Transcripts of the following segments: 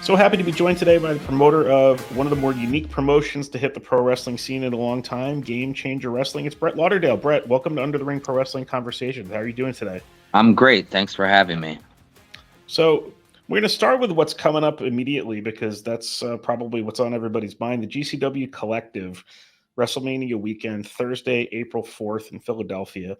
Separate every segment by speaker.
Speaker 1: So happy to be joined today by the promoter of one of the more unique promotions to hit the pro wrestling scene in a long time, Game Changer Wrestling. It's Brett Lauderdale. Brett, welcome to Under the Ring Pro Wrestling Conversations. How are you doing today?
Speaker 2: I'm great. Thanks for having me.
Speaker 1: So we're going to start with what's coming up immediately because that's probably what's on everybody's mind. The GCW Collective WrestleMania weekend, Thursday, April 4th in Philadelphia.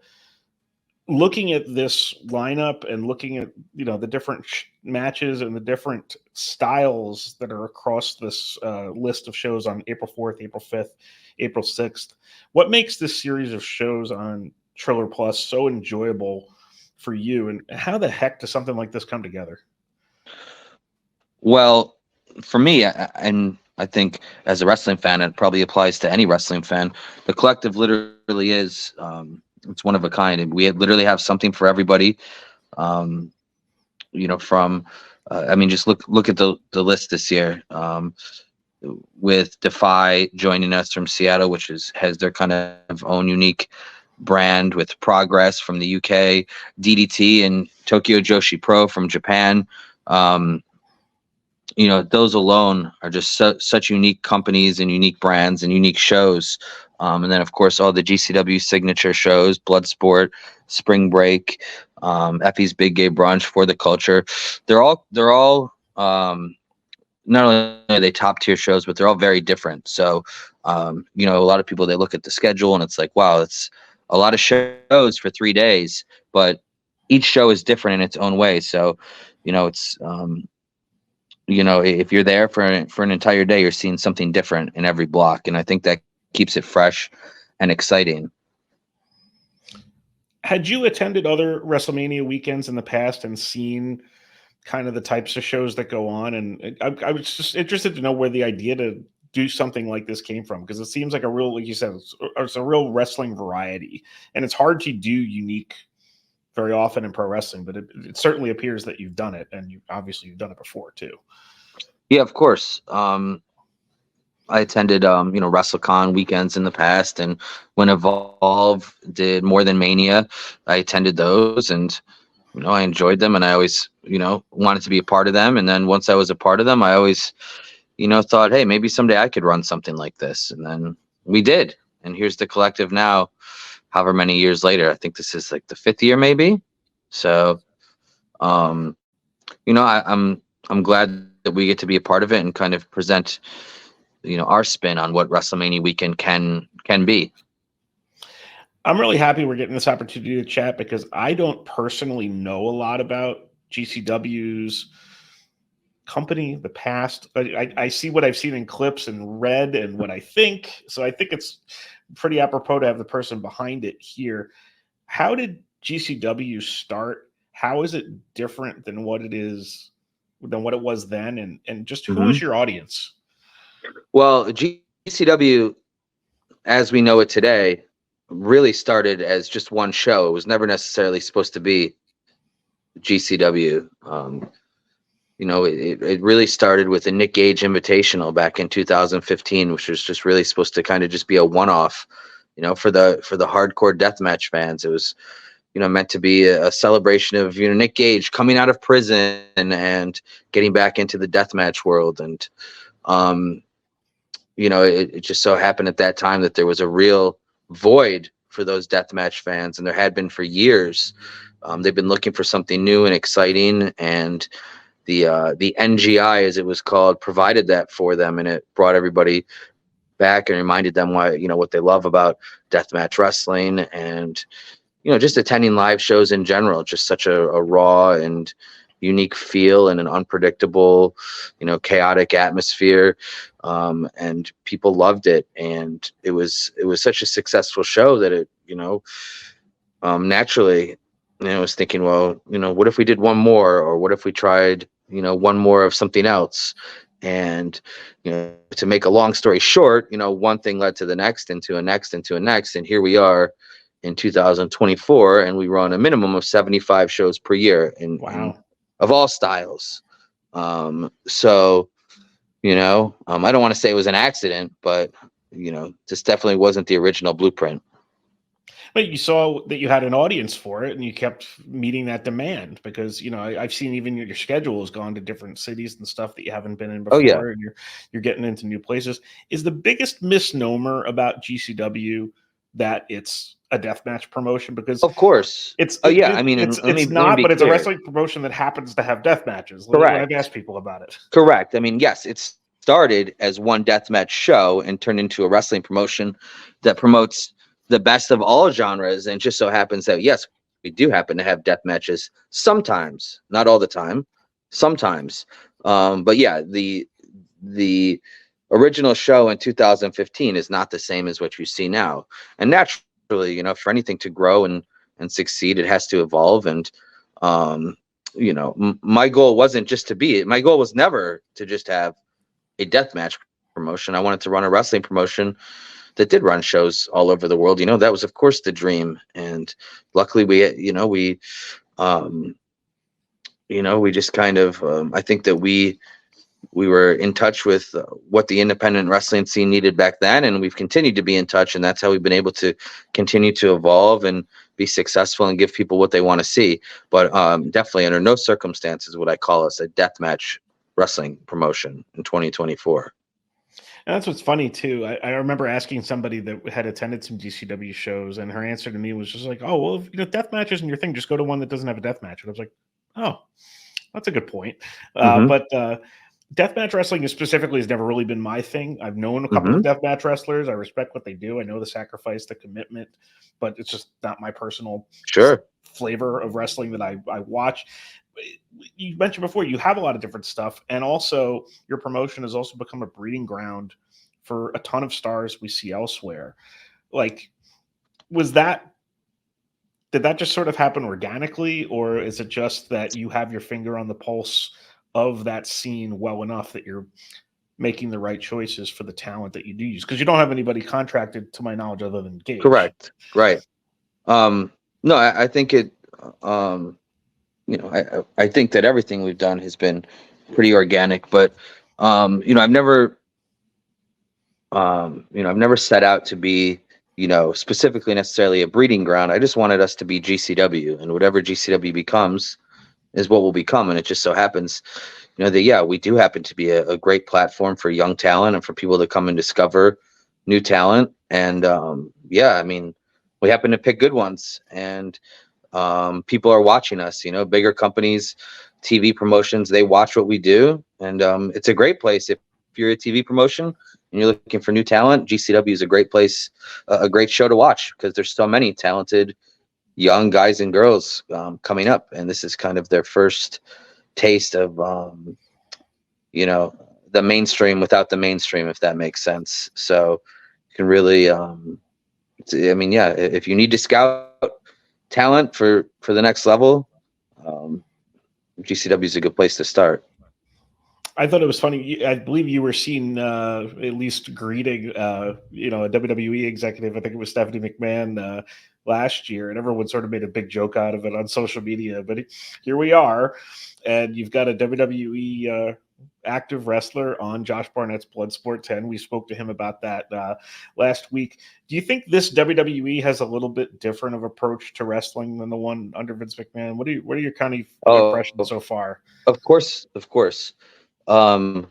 Speaker 1: Looking at this lineup and looking at the different matches and the different styles that are across this list of shows on April 4th, April 5th, April 6th, what makes this series of shows on Triller Plus so enjoyable for you, and how the heck does something like this come together?
Speaker 2: Well, for me, and I think as a wrestling fan, it probably applies to any wrestling fan. The collective literally is it's one of a kind, and we literally have something for everybody. Um, from I mean, just look at the list this year. With Defy joining us from Seattle, which has their kind of own unique brand, with Progress from the UK, DDT and Tokyo Joshi Pro from Japan. Um, those alone are just such unique companies and unique brands and unique shows. And then, of course, all the GCW signature shows, Bloodsport, Spring Break, Effie's Big Gay Brunch, For the Culture. They're all not only are they top tier shows, but they're all very different. So, a lot of people, they look at the schedule and it's like, wow, it's a lot of shows for 3 days, but each show is different in its own way. So, it's if you're there for an entire day, you're seeing something different in every block, and I think that keeps it fresh and exciting.
Speaker 1: Had you attended other WrestleMania weekends in the past and seen kind of the types of shows that go on? And I was just interested to know where the idea to do something like this came from, because it seems like a real, like you said, it's a real wrestling variety, and it's hard to do unique very often in pro wrestling, but it certainly appears that you've done it, and you've done it before too.
Speaker 2: Yeah, of course. I attended, WrestleCon weekends in the past, and when Evolve did More Than Mania, I attended those, and I enjoyed them, and I always, wanted to be a part of them. And then once I was a part of them, I always, thought, hey, maybe someday I could run something like this. And then we did, and here's the collective now, however many years later. I think this is like the 5th year, maybe. So, I'm glad that we get to be a part of it and kind of present, our spin on what WrestleMania weekend can be.
Speaker 1: I'm really happy we're getting this opportunity to chat, because I don't personally know a lot about GCW's company, the past. I see what I've seen in clips and read and what I think. So I think it's pretty apropos to have the person behind it here. How did GCW start? How is it different than what it was then? And just who is your audience?
Speaker 2: Well, GCW, as we know it today, really started as just one show. It was never necessarily supposed to be GCW. It really started with a Nick Gage Invitational back in 2015, which was just really supposed to kind of just be a one-off, for the hardcore deathmatch fans. It was, meant to be a celebration of, Nick Gage coming out of prison and getting back into the deathmatch world. And, it just so happened at that time that there was a real void for those deathmatch fans, and there had been for years. They've been looking for something new and exciting, and the NGI, as it was called, provided that for them, and it brought everybody back and reminded them why, what they love about deathmatch wrestling, and just attending live shows in general. Just such a raw and unique feel, and an unpredictable, chaotic atmosphere, and people loved it, and it was such a successful show that it, naturally, I was thinking, well, what if we did one more, or what if we tried, one more of something else? And, to make a long story short, one thing led to the next, into a next, into a next. And here we are in 2024, and we run a minimum of 75 shows per year of all styles. So, I don't want to say it was an accident, but, this definitely wasn't the original blueprint.
Speaker 1: But you saw that you had an audience for it, and you kept meeting that demand because I've seen even your schedule has gone to different cities and stuff that you haven't been in
Speaker 2: Oh yeah,
Speaker 1: before, and you're getting into new places. Is the biggest misnomer about GCW that it's a deathmatch promotion? Because
Speaker 2: of course.
Speaker 1: it's
Speaker 2: Oh
Speaker 1: it,
Speaker 2: yeah,
Speaker 1: it
Speaker 2: I mean, and
Speaker 1: it's
Speaker 2: let me
Speaker 1: it's
Speaker 2: let me
Speaker 1: not,
Speaker 2: be
Speaker 1: but it's a
Speaker 2: clear.
Speaker 1: wrestling promotion that happens to have death matches. When I've
Speaker 2: Correct.
Speaker 1: asked people about it.
Speaker 2: Correct. I mean, yes, it started as one deathmatch show and turned into a wrestling promotion that promotes the best of all genres. And it just so happens that, yes, we do happen to have death matches sometimes, not all the time, sometimes. But yeah, the original show in 2015 is not the same as what you see now. And naturally, for anything to grow and succeed, it has to evolve. And um, my goal wasn't just to be it. My goal was never to just have a deathmatch promotion. I wanted to run a wrestling promotion that did run shows all over the world. That was of course the dream. And luckily um, we just kind of, I think that we were in touch with what the independent wrestling scene needed back then, and we've continued to be in touch, and that's how we've been able to continue to evolve and be successful and give people what they want to see. But definitely under no circumstances would I call us a deathmatch wrestling promotion in 2024.
Speaker 1: And that's what's funny too. I remember asking somebody that had attended some GCW shows, and her answer to me was just like, "Oh, well, if death match isn't your thing, just go to one that doesn't have a death match." And I was like, "Oh, that's a good point."
Speaker 2: Hmm.
Speaker 1: But deathmatch wrestling specifically has never really been my thing. I've known a couple
Speaker 2: Hmm.
Speaker 1: of deathmatch wrestlers. I respect what they do. I know the sacrifice, the commitment, but it's just not my personal
Speaker 2: Sure.
Speaker 1: flavor of wrestling that I watch. You mentioned before you have a lot of different stuff, and also your promotion has also become a breeding ground for a ton of stars we see elsewhere. Like, was that did that just sort of happen organically, or is it just that you have your finger on the pulse of that scene well enough that you're making the right choices for the talent that you do use? Because you don't have anybody contracted, to my knowledge, other than Gage.
Speaker 2: Correct. Right. Um, no, I think it. Um, I think that everything we've done has been pretty organic, but I've never set out to be, specifically necessarily a breeding ground. I just wanted us to be GCW, and whatever GCW becomes is what will become. And it just so happens, that, yeah, we do happen to be a great platform for young talent and for people to come and discover new talent. And yeah, I mean, we happen to pick good ones, and people are watching us. Bigger companies, TV promotions, they watch what we do, and it's a great place. If you're a TV promotion and you're looking for new talent, GCW is a great place, a great show to watch, because there's so many talented young guys and girls coming up, and this is kind of their first taste of you know the mainstream without the mainstream, if that makes sense. So you can really, I mean, yeah, if you need to scout talent for the next level, um, GCW is a good place to start.
Speaker 1: I thought it was funny. I believe you were seen at least greeting, a WWE executive. I think it was Stephanie McMahon last year, and everyone sort of made a big joke out of it on social media. But here we are, and you've got a WWE active wrestler on Josh Barnett's Bloodsport 10. We spoke to him about that last week. Do you think this WWE has a little bit different of approach to wrestling than the one under Vince McMahon? What are your kind of impressions
Speaker 2: Oh,
Speaker 1: so far?
Speaker 2: of course, of course. Um,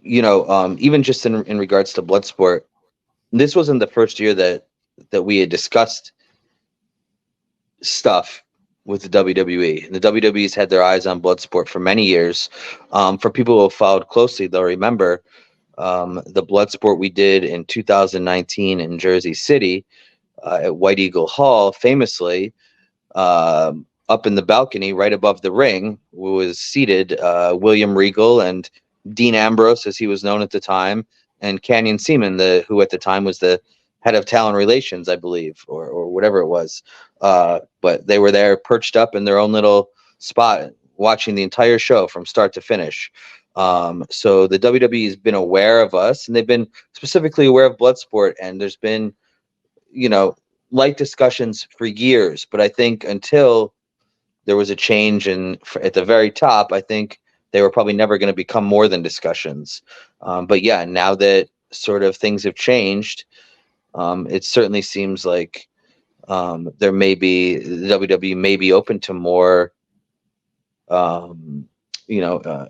Speaker 2: even just in regards to Bloodsport, this wasn't the first year that we had discussed stuff with the WWE. And the WWE's had their eyes on Bloodsport for many years. For people who have followed closely, they'll remember the Bloodsport we did in 2019 in Jersey City at White Eagle Hall. Famously, up in the balcony right above the ring was seated William Regal and Dean Ambrose, as he was known at the time, and Canyon Seaman, who at the time was the head of talent relations, I believe, or whatever it was. But they were there perched up in their own little spot, watching the entire show from start to finish. So the WWE has been aware of us, and they've been specifically aware of Bloodsport, and there's been, you know, light discussions for years. But I think until there was a change at the very top, I think they were probably never going to become more than discussions. But yeah, now that sort of things have changed, It certainly seems like the WWE may be open to more, you know,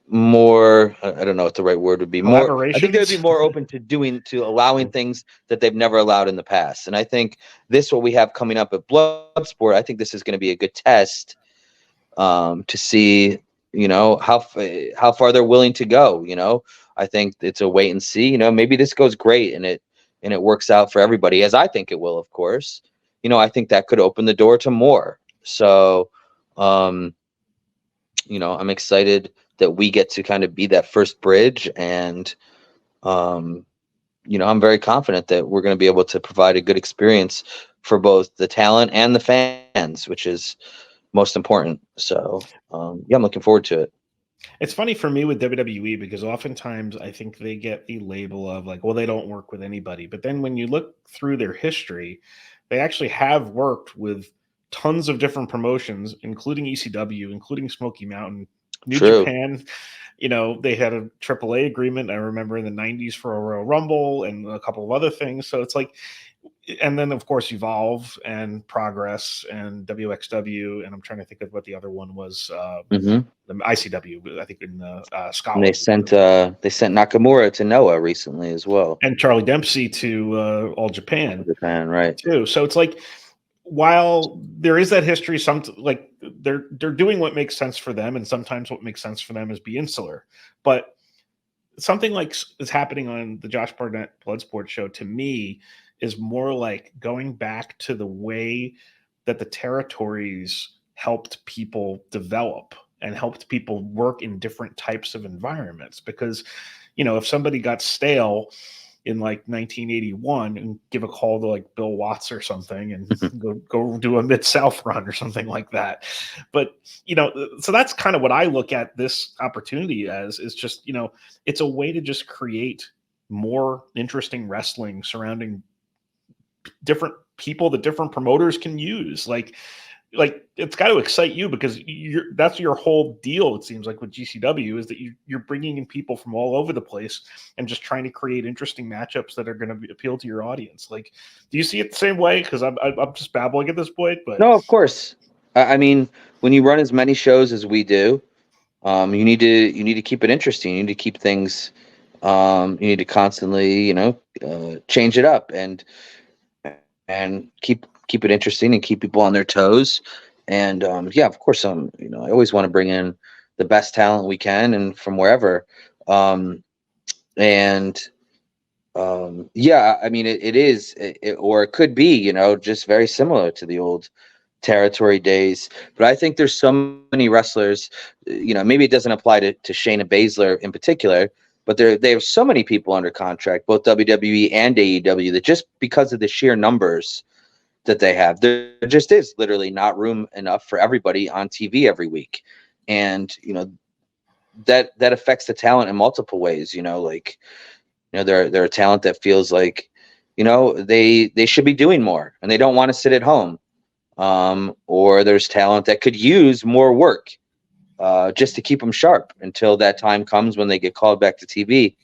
Speaker 2: more, I don't know what the right word would be. More, I think they'd be
Speaker 1: Collaborations.
Speaker 2: more open to allowing things that they've never allowed in the past. And I think what we have coming up at Bloodsport, I think this is going to be a good test to see, how far they're willing to go. I think it's a wait and see. Maybe this goes great and it works out for everybody, as I think it will, of course. I think that could open the door to more. So, I'm excited that we get to kind of be that first bridge, and I'm very confident that we're going to be able to provide a good experience for both the talent and the fans, which is most important. So, I'm looking forward to it.
Speaker 1: It's funny for me with WWE because oftentimes I think they get the label of like, well, they don't work with anybody. But then when you look through their history, they actually have worked with tons of different promotions, including ECW, including Smoky Mountain, New
Speaker 2: True.
Speaker 1: Japan. They had a AAA agreement, I remember, in the 90s for a Royal Rumble and a couple of other things. So it's like, and then of course Evolve and Progress and WXW, and I'm trying to think of what the other one was.
Speaker 2: hmm
Speaker 1: The ICW, I think, in
Speaker 2: And
Speaker 1: Scotland,
Speaker 2: they sent Nakamura to Noah recently as well.
Speaker 1: and Charlie Dempsey to All Japan
Speaker 2: Japan, right?
Speaker 1: too. So it's like, while there is that history, like they're doing what makes sense for them, and sometimes what makes sense for them is be insular. But something like is happening on the Josh Barnett Bloodsport show to me is more like going back to the way that the territories helped people develop and helped people work in different types of environments. Because, if somebody got stale in like 1981 and give a call to like Bill Watts or something and go do a Mid-South run or something like that. But, so that's kind of what I look at this opportunity as, is just, it's a way to just create more interesting wrestling surrounding different people that different promoters can use. Like it's got to excite you, because that's your whole deal. It seems like with GCW is that you're bringing in people from all over the place and just trying to create interesting matchups that are going to appeal to your audience. Like, do you see it the same way? Because I'm just babbling at this point, but
Speaker 2: No, of course. I mean, when you run as many shows as we do, you need to keep it interesting. You need to keep things. You need to constantly, change it up and keep it interesting and keep people on their toes. And yeah, of course, I always want to bring in the best talent we can and from wherever. And yeah, I mean, it is, or it could be, just very similar to the old territory days. But I think there's so many wrestlers, maybe it doesn't apply to Shayna Baszler in particular, but they have so many people under contract, both WWE and AEW, that just because of the sheer numbers that they have, there just is literally not room enough for everybody on TV every week. And, that affects the talent in multiple ways, like, they're a talent that feels like, they should be doing more and they don't want to sit at home. Or there's talent that could use more work just to keep them sharp until that time comes when they get called back to TV.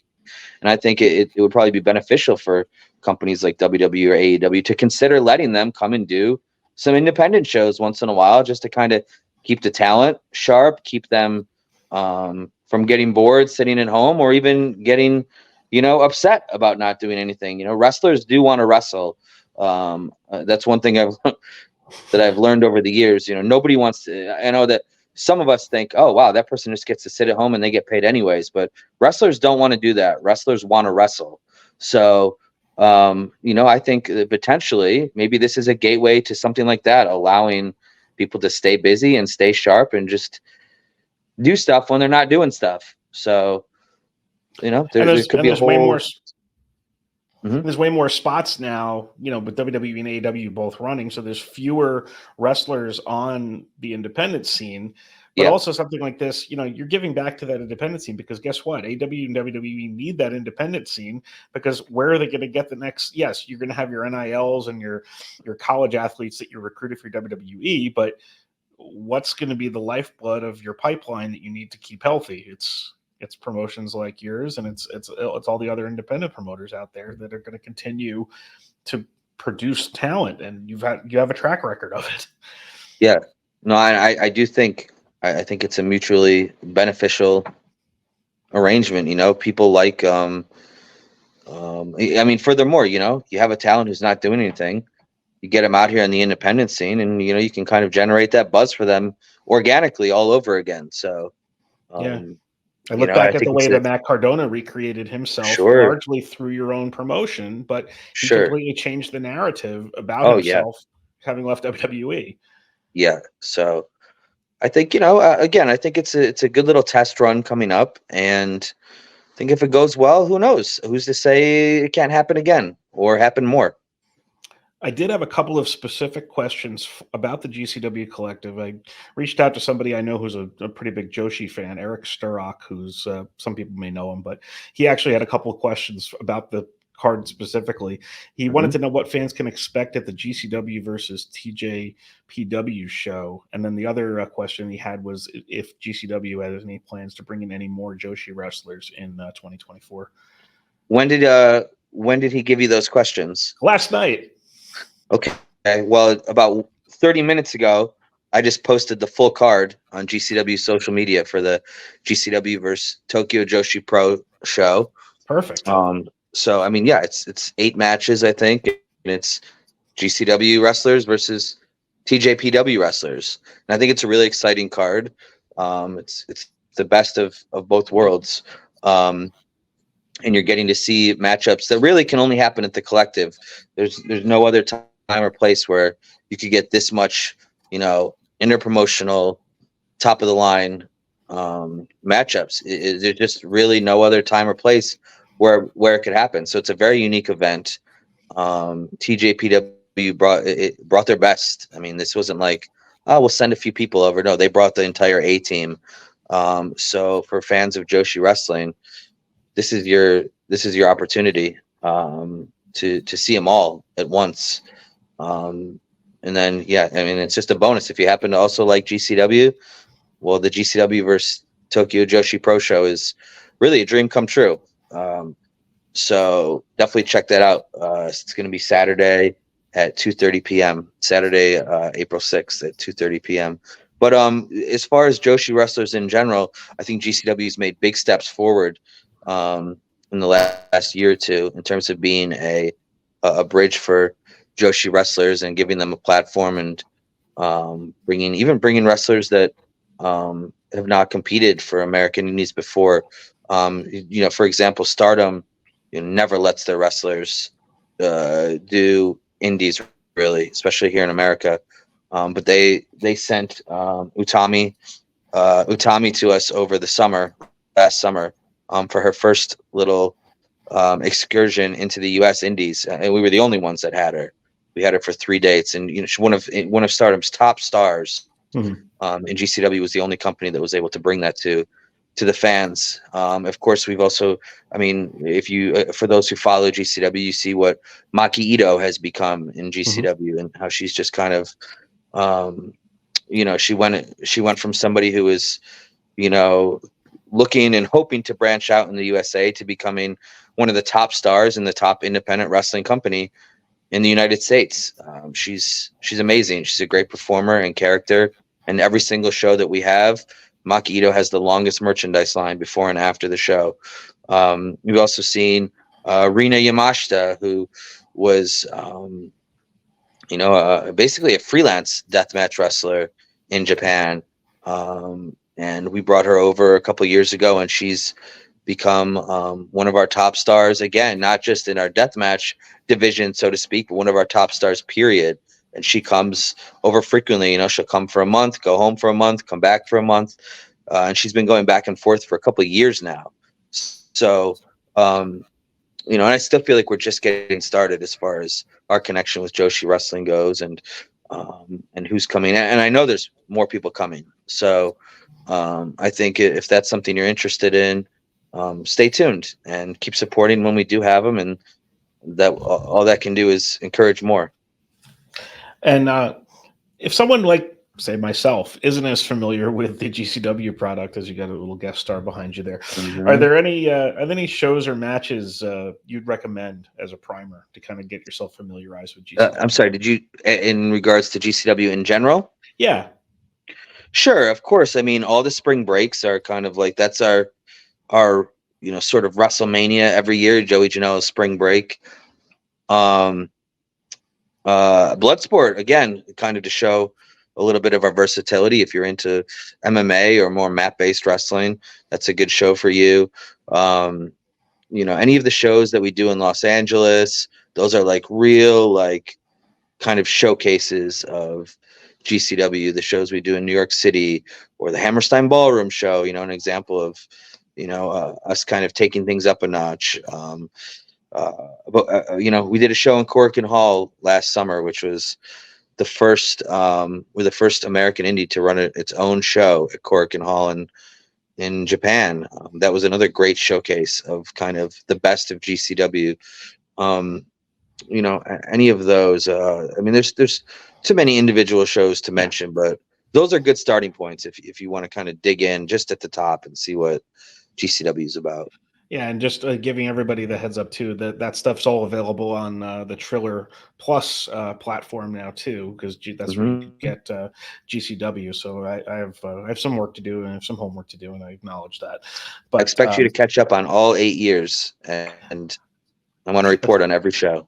Speaker 2: And I think it would probably be beneficial for companies like WWE or AEW to consider letting them come and do some independent shows once in a while, just to kind of keep the talent sharp, keep them from getting bored sitting at home, or even getting, upset about not doing anything. Wrestlers do want to wrestle. That's one thing that I've learned over the years. Nobody wants to. I know that some of us think, oh wow, that person just gets to sit at home and they get paid anyways. But wrestlers don't want to do that. Wrestlers want to wrestle. So, I think that potentially maybe this is a gateway to something like that, allowing people to stay busy and stay sharp and just do stuff when they're not doing stuff. So, there could be a whole.
Speaker 1: There's way more spots now, with WWE and AEW both running. So there's fewer wrestlers on the independent scene. But also something like this, you're giving back to that independent scene, because guess what? AEW and WWE need that independent scene, because where are they going to get the next? Yes, you're going to have your NILs and your college athletes that you're recruited for WWE, but what's going to be the lifeblood of your pipeline that you need to keep healthy? It's It's promotions like yours, and it's all the other independent promoters out there that are going to continue to produce talent, and you have a track record of it.
Speaker 2: Yeah, no, I do think I think it's a mutually beneficial arrangement. People like I mean, furthermore, you have a talent who's not doing anything. You get them out here in the independent scene, and you can kind of generate that buzz for them organically all over again. So,
Speaker 1: Yeah.
Speaker 2: um,
Speaker 1: I look
Speaker 2: I
Speaker 1: back at
Speaker 2: think
Speaker 1: the way that Matt Cardona recreated himself
Speaker 2: sure,
Speaker 1: largely through your own promotion, but he
Speaker 2: sure.
Speaker 1: completely changed the narrative about
Speaker 2: Oh yeah,
Speaker 1: himself having left WWE.
Speaker 2: yeah. So I think again, I think it's a good little test run coming up, and I think if it goes well, who knows? Who's to say it can't happen again or happen more?
Speaker 1: I did have a couple of specific questions about the GCW collective. I reached out to somebody I know who's a pretty big Joshi fan, Eric Sturrock, who's some people may know him, but he actually had a couple of questions about the card specifically. He wanted to know what fans can expect at the GCW versus TJPW show. And then the other question he had was if GCW had any plans to bring in any more Joshi wrestlers in 2024.
Speaker 2: When did he give you those questions?
Speaker 1: Last night.
Speaker 2: Okay. Well, about 30 minutes ago, I just posted the full card on GCW social media for the GCW versus Tokyo Joshi Pro show.
Speaker 1: Perfect.
Speaker 2: So I mean, yeah, it's 8 matches, I think, and it's GCW wrestlers versus TJPW wrestlers, and I think it's a really exciting card. It's the best of both worlds, and you're getting to see matchups that really can only happen at the collective. There's no other time or place where you could get this much, interpromotional, top of the line matchups. There's just really no other time or place where it could happen. So it's a very unique event. TJPW brought their best. I mean, this wasn't like, oh, we'll send a few people over. No, they brought the entire A team. So for fans of Joshi wrestling, this is your opportunity to see them all at once. And then, yeah, I mean, it's just a bonus. If you happen to also like GCW, well, the GCW versus Tokyo Joshi Pro show is really a dream come true. So definitely check that out. It's going to be Saturday at 2:30 p.m. Saturday, April 6th at 2:30 p.m. But as far as Joshi wrestlers in general, I think GCW has made big steps forward in the last year or two in terms of being a bridge for Joshi wrestlers and giving them a platform, and bringing wrestlers that have not competed for American Indies before. For example, Stardom never lets their wrestlers do Indies, really, especially here in America. But they sent Utami to us over the last summer, for her first little excursion into the U.S. Indies, and we were the only ones that had her. We had her for 3 dates, and she's one of Stardom's top stars. And GCW was the only company that was able to bring that to the fans. Of course, we've also, I mean, if you for those who follow GCW, you see what Maki Ito has become in GCW, and how she's just kind of, she went from somebody who was, looking and hoping to branch out in the USA to becoming one of the top stars in the top independent wrestling company in the United States. She's amazing. She's a great performer and character. And every single show that we have, Maki Ito has the longest merchandise line before and after the show. We've also seen Rina Yamashita, who was, basically a freelance deathmatch wrestler in Japan. And we brought her over a couple of years ago, and she's become one of our top stars again, not just in our deathmatch division, so to speak, but one of our top stars, period. And she comes over frequently. She'll come for a month, go home for a month, come back for a month, and she's been going back and forth for a couple of years now. So, and I still feel like we're just getting started as far as our connection with Joshi wrestling goes, and who's coming. And I know there's more people coming. So I think if that's something you're interested in, stay tuned and keep supporting when we do have them, and that all that can do is encourage more.
Speaker 1: And if someone like say myself, isn't as familiar with the GCW product, as you got a little guest star behind you there. Are
Speaker 2: Mhm.
Speaker 1: there any shows or matches you'd recommend as a primer to kind of get yourself familiarized with
Speaker 2: I'm
Speaker 1: GCW?
Speaker 2: sorry, did you, in regards to GCW in general?
Speaker 1: Yeah,
Speaker 2: Sure, of course. I mean, all the spring breaks are kind of like, that's our sort of WrestleMania every year. Joey Janela's spring break. Um, Bloodsport again, kind of to show a little bit of our versatility. If you're into MMA or more mat-based wrestling, that's a good show for you. Um, any of the shows that we do in Los Angeles, those are like real, like kind of showcases of GCW. The shows we do in New York City, or the Hammerstein Ballroom show, an example of us kind of taking things up a notch. We did a show in Corkin Hall last summer, which was we're the first American indie to run its own show at Corkin Hall in Japan. That was another great showcase of kind of the best of GCW. Um, any of those. I mean, there's too many individual shows to
Speaker 1: yeah.
Speaker 2: mention, but those are good starting points if you want to kind of dig in just at the top and see what GCW is about.
Speaker 1: Yeah, and just giving everybody the heads up too that that stuff's all available on the Triller Plus platform now too, because that's where you can
Speaker 2: Hmm.
Speaker 1: get GCW. So I have some work to do and I have some homework to do, and I acknowledge that.
Speaker 2: I
Speaker 1: But
Speaker 2: expect you to catch up on all 8 years, and I want to report on every show.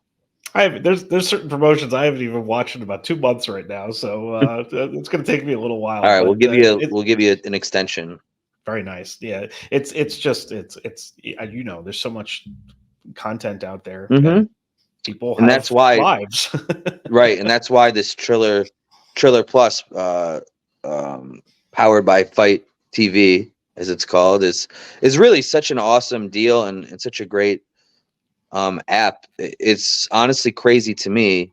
Speaker 1: I have, there's certain promotions I haven't even watched in about 2 months right now, so it's going to take me a little
Speaker 2: All
Speaker 1: while.
Speaker 2: right,
Speaker 1: But
Speaker 2: we'll give you an extension.
Speaker 1: very nice. Yeah, it's just it's there's so much content out there, and
Speaker 2: Hmm.
Speaker 1: people
Speaker 2: And that's
Speaker 1: have
Speaker 2: why,
Speaker 1: lives.
Speaker 2: right, and that's why this Triller Plus, powered by Fight TV, as it's called, is really such an awesome deal, and such a great app. It's honestly crazy to me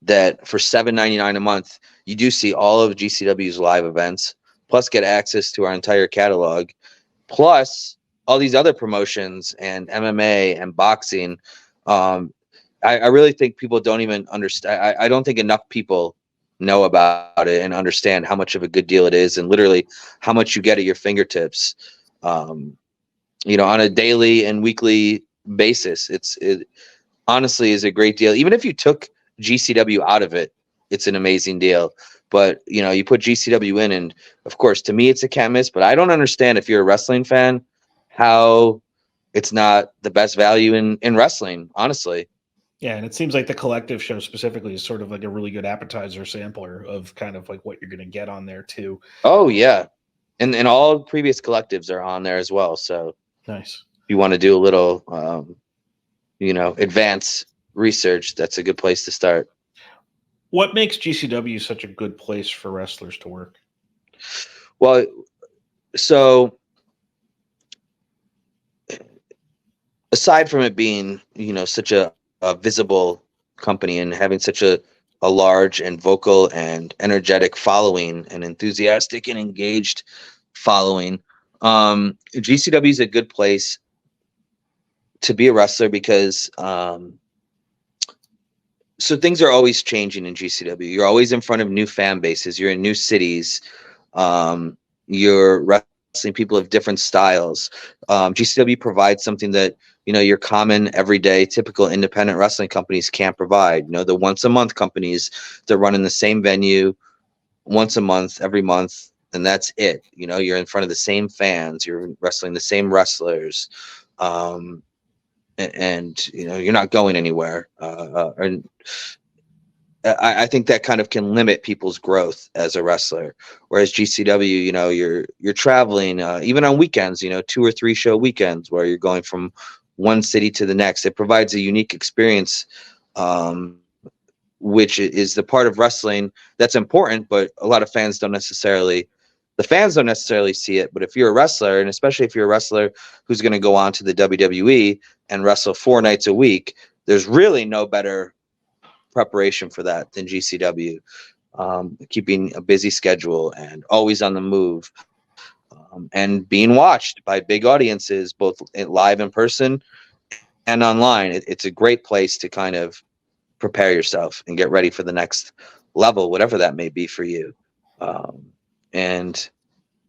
Speaker 2: that for $7.99 a month, you do see all of GCW's live events, plus get access to our entire catalog, plus all these other promotions and MMA and boxing. Um, I really think people don't even understand. I don't think enough people know about it and understand how much of a good deal it is, and literally how much you get at your fingertips. Um, on a daily and weekly basis. It honestly is a great deal. Even if you took GCW out of it, it's an amazing deal. But you put GCW in, and of course, to me, it's a can't miss. But I don't understand, if you're a wrestling fan, how it's not the best value in wrestling. Honestly.
Speaker 1: Yeah, and it seems like the collective show specifically is sort of like a really good appetizer sampler of kind of like what you're going to get on there too.
Speaker 2: Oh yeah, and all previous collectives are on there as well. So
Speaker 1: Nice.
Speaker 2: if you want to do a little, advanced research, that's a good place to start.
Speaker 1: What makes GCW such a good place for wrestlers to work?
Speaker 2: Well, so aside from it being, such a visible company and having such a large and vocal and energetic following and enthusiastic and engaged following, GCW is a good place to be a wrestler because so things are always changing in GCW. You're always in front of new fan bases. You're in new cities. You're wrestling people of different styles. GCW provides something that your common, everyday, typical independent wrestling companies can't provide. The once a month companies that run in the same venue once a month, every month, and that's it. You're in front of the same fans. You're wrestling the same wrestlers. Um, and you're not going anywhere. And I think that kind of can limit people's growth as a wrestler. Whereas GCW, you're traveling, even on weekends, 2 or 3 show weekends where you're going from one city to the next. It provides a unique experience, um, which is the part of wrestling that's important, but a lot of fans don't necessarily. The fans don't necessarily see it, but if you're a wrestler, and especially if you're a wrestler who's going to go on to the WWE and wrestle 4 nights a week, there's really no better preparation for that than GCW. Keeping a busy schedule and always on the move, and being watched by big audiences, both live in person and online. It's a great place to kind of prepare yourself and get ready for the next level, whatever that may be for you. Um, and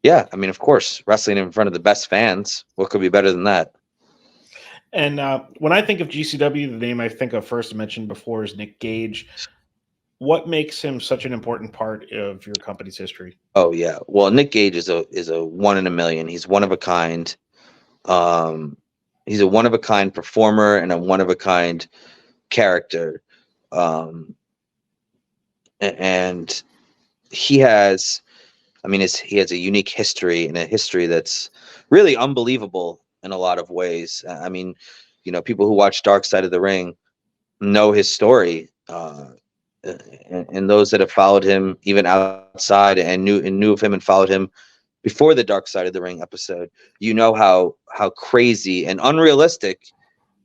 Speaker 2: yeah, I mean, of course, wrestling in front of the best fans. What could be better than that?
Speaker 1: And when I think of GCW, the name I think of first mentioned before is Nick Gage. What makes him such an important part of your company's history?
Speaker 2: Oh yeah. Well, Nick Gage is a one in a million. He's one of a kind. Um, he's a one of a kind performer and a one of a kind character. Um, and he has, I mean, he has a unique history and a history that's really unbelievable in a lot of ways. I mean, people who watch Dark Side of the Ring know his story, and those that have followed him even outside and knew of him and followed him before the Dark Side of the Ring episode, how crazy and unrealistic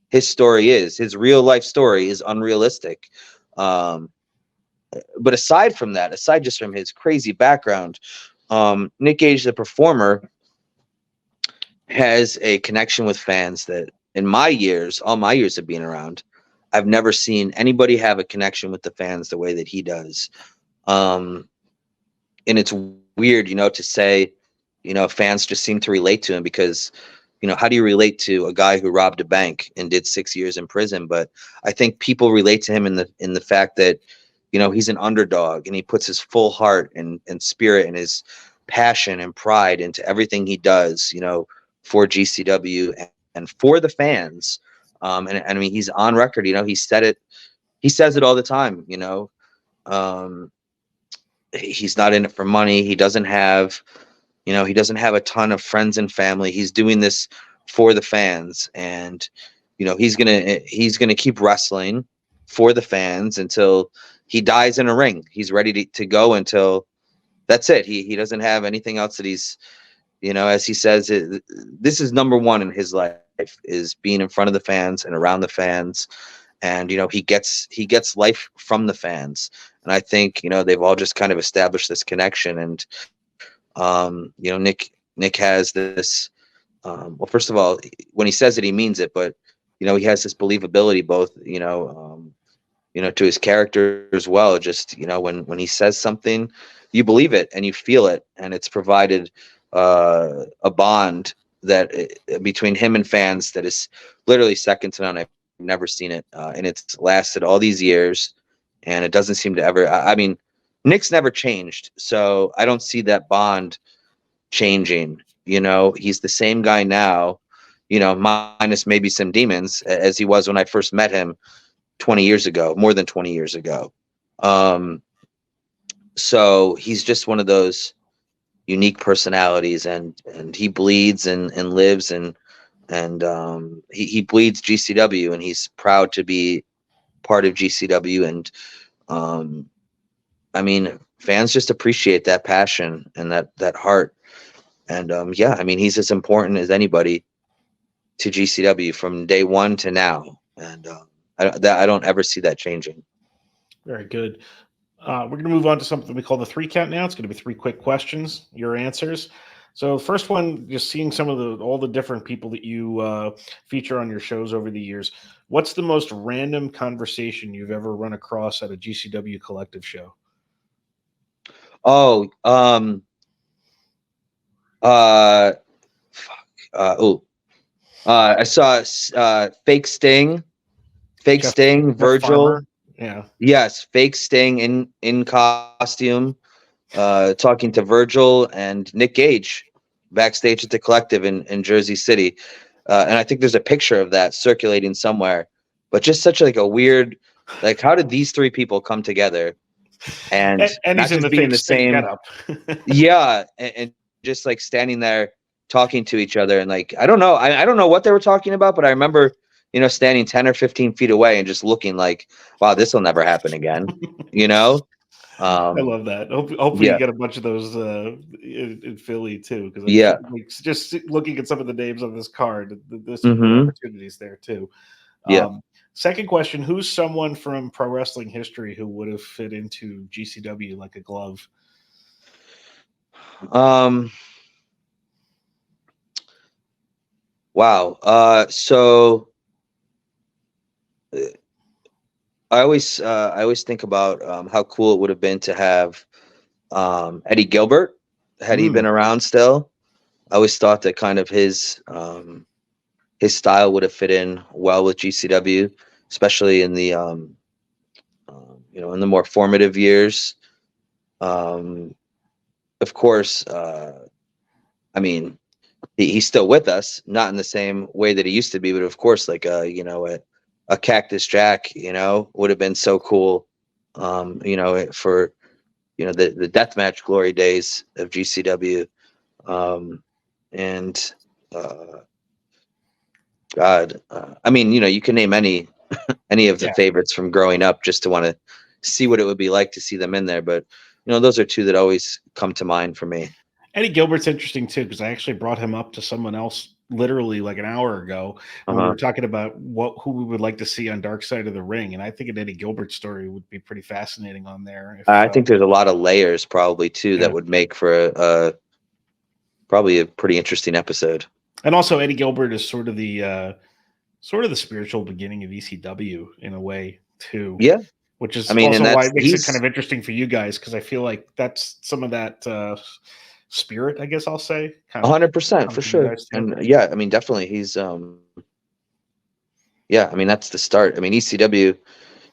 Speaker 2: his story is. His real life story is unrealistic. Um, but aside from that, aside just from his crazy background, Nick Gage, the performer, has a connection with fans that in my years, all my years of being around, I've never seen anybody have a connection with the fans the way that he does. And it's weird, to say, fans just seem to relate to him because, how do you relate to a guy who robbed a bank and did 6 years in prison? But I think people relate to him in the fact that, he's an underdog and he puts his full heart and spirit and his passion and pride into everything he does, for GCW and for the fans. And I mean, he's on record, he says it all the time, um, he's not in it for money. He doesn't have a ton of friends and family. He's doing this for the fans, and he's gonna keep wrestling for the fans until he dies in a ring. He's ready to go until that's it. He doesn't have anything else that he's, as he says, this is number one in his life, is being in front of the fans and around the fans. And he gets life from the fans, and I think they've all just kind of established this connection. And Nick has this. Well, first of all, when he says it, he means it, but he has this believability, both to his character as well. Just when he says something, you believe it and you feel it, and it's provided a bond that between him and fans that is literally second to none. I've never seen it, and it's lasted all these years, and it doesn't seem to ever. I mean, Nick's never changed, so I don't see that bond changing. He's the same guy now, minus maybe some demons, as he was when I first met him 20 years ago, more than 20 years ago. So he's just one of those unique personalities, and he bleeds and lives and he bleeds GCW, and he's proud to be part of GCW. And I mean, fans just appreciate that passion and that heart. And yeah, I mean, he's as important as anybody to GCW from day one to now. And I don't ever see that changing.
Speaker 1: Very good. We're going to move on to something we call the three count now. It's going to be three quick questions, your answers. So, first one, just seeing some of all the different people that you feature on your shows over the years. What's the most random conversation you've ever run across at a GCW collective show?
Speaker 2: Oh, uh, fuck, I saw fake Sting,
Speaker 1: Jeff, Jeff
Speaker 2: Virgil.
Speaker 1: Farmer? Yeah.
Speaker 2: Yes, fake Sting in costume, talking to Virgil and Nick Gage backstage at the Collective in Jersey City, and I think there's a picture of that circulating somewhere. But just such like a weird, like, how did these three people come together and
Speaker 1: And
Speaker 2: not
Speaker 1: he's in
Speaker 2: just
Speaker 1: the
Speaker 2: be in
Speaker 1: fake
Speaker 2: the
Speaker 1: Sting
Speaker 2: same?
Speaker 1: getup.
Speaker 2: Yeah, and just like standing there talking to each other, and like I don't know, I don't know what they were talking about, but I remember standing 10 or 15 feet away and just looking like, wow, this will never happen again. You know,
Speaker 1: I
Speaker 2: um,
Speaker 1: love that. Hopefully, you
Speaker 2: yeah,
Speaker 1: get a bunch of those in Philly too, because
Speaker 2: yeah,
Speaker 1: just looking at some of the names on this card, there's some good
Speaker 2: hmm
Speaker 1: opportunities there too.
Speaker 2: yeah.
Speaker 1: Second question: who's someone from pro wrestling history who would have fit into GCW like a glove?
Speaker 2: Um, wow. So I always think about how cool it would have been to have Eddie Gilbert, had he been around still. I always thought that kind of his style would have fit in well with GCW, especially in the in the more formative years. Of course, I mean, he's still with us, not in the same way that he used to be, but of course, like a Cactus Jack, would have been so cool. For the deathmatch glory days of GCW, and God, I mean, you can name any of the favorites from growing up just to want to see what it would be like to see them in there. But those are two that always come to mind for me.
Speaker 1: Eddie Gilbert's interesting too, because I actually brought him up to someone else literally like an hour ago when we were talking about who we would like to see on Dark Side of the Ring, and I think an Eddie Gilbert story would be pretty fascinating on there.
Speaker 2: I think there's a lot of layers probably too that would make for probably a pretty interesting episode.
Speaker 1: And also, Eddie Gilbert is sort of the spiritual beginning of ECW in a way too.
Speaker 2: Yeah,
Speaker 1: which is also why it makes it kind of interesting for you guys, because I feel like that's some of that spirit, I guess I'll say.
Speaker 2: 100% for sure. And yeah, I mean, definitely he's I mean, that's the start. I mean, ECW,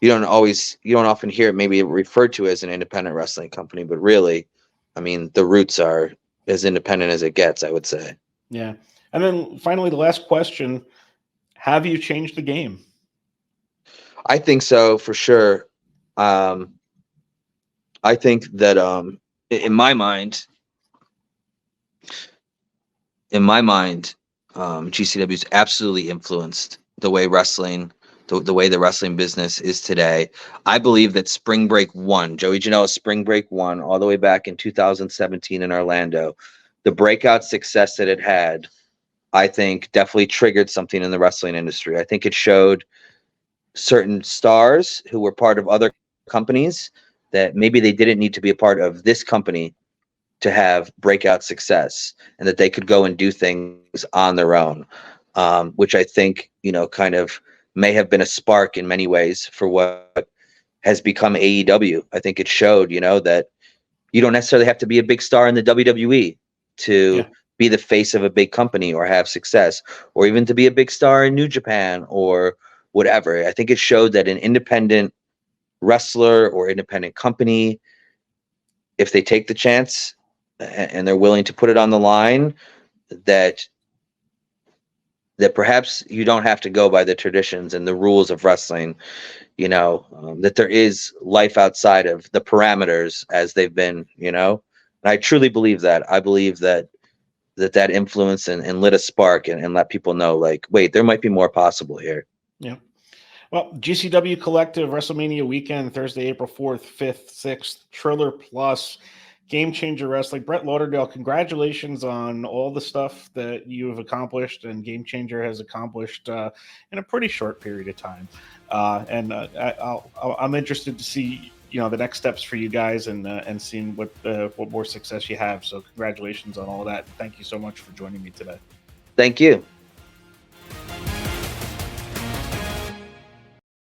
Speaker 2: you don't often hear it maybe referred to as an independent wrestling company, but really, I mean, the roots are as independent as it gets, I would say.
Speaker 1: Yeah. And then finally, the last question, have you changed the game?
Speaker 2: I think so, for sure. I think that in my mind, GCW's absolutely influenced the way wrestling, the way the wrestling business is today. I believe that Spring Break 1, Joey Janela's Spring Break 1, all the way back in 2017 in Orlando, the breakout success that it had, I think definitely triggered something in the wrestling industry. I think it showed certain stars who were part of other companies that maybe they didn't need to be a part of this company to have breakout success, and that they could go and do things on their own, which I think, kind of may have been a spark in many ways for what has become AEW. I think it showed, that you don't necessarily have to be a big star in the WWE to be the face of a big company or have success, or even to be a big star in New Japan or whatever. I think it showed that an independent wrestler or independent company, if they take the chance and they're willing to put it on the line, that perhaps you don't have to go by the traditions and the rules of wrestling, that there is life outside of the parameters as they've been, and I truly believe that. I believe that influence and lit a spark and let people know, like, wait, there might be more possible here.
Speaker 1: Yeah. Well, GCW Collective, WrestleMania weekend, Thursday, April 4th, 5th, 6th, Triller Plus, Game Changer Wrestling. Brett Lauderdale, congratulations on all the stuff that you have accomplished and Game Changer has accomplished in a pretty short period of time. I'm interested to see the next steps for you guys and seeing what more success you have. So congratulations on all of that. Thank you so much for joining me today.
Speaker 2: Thank you.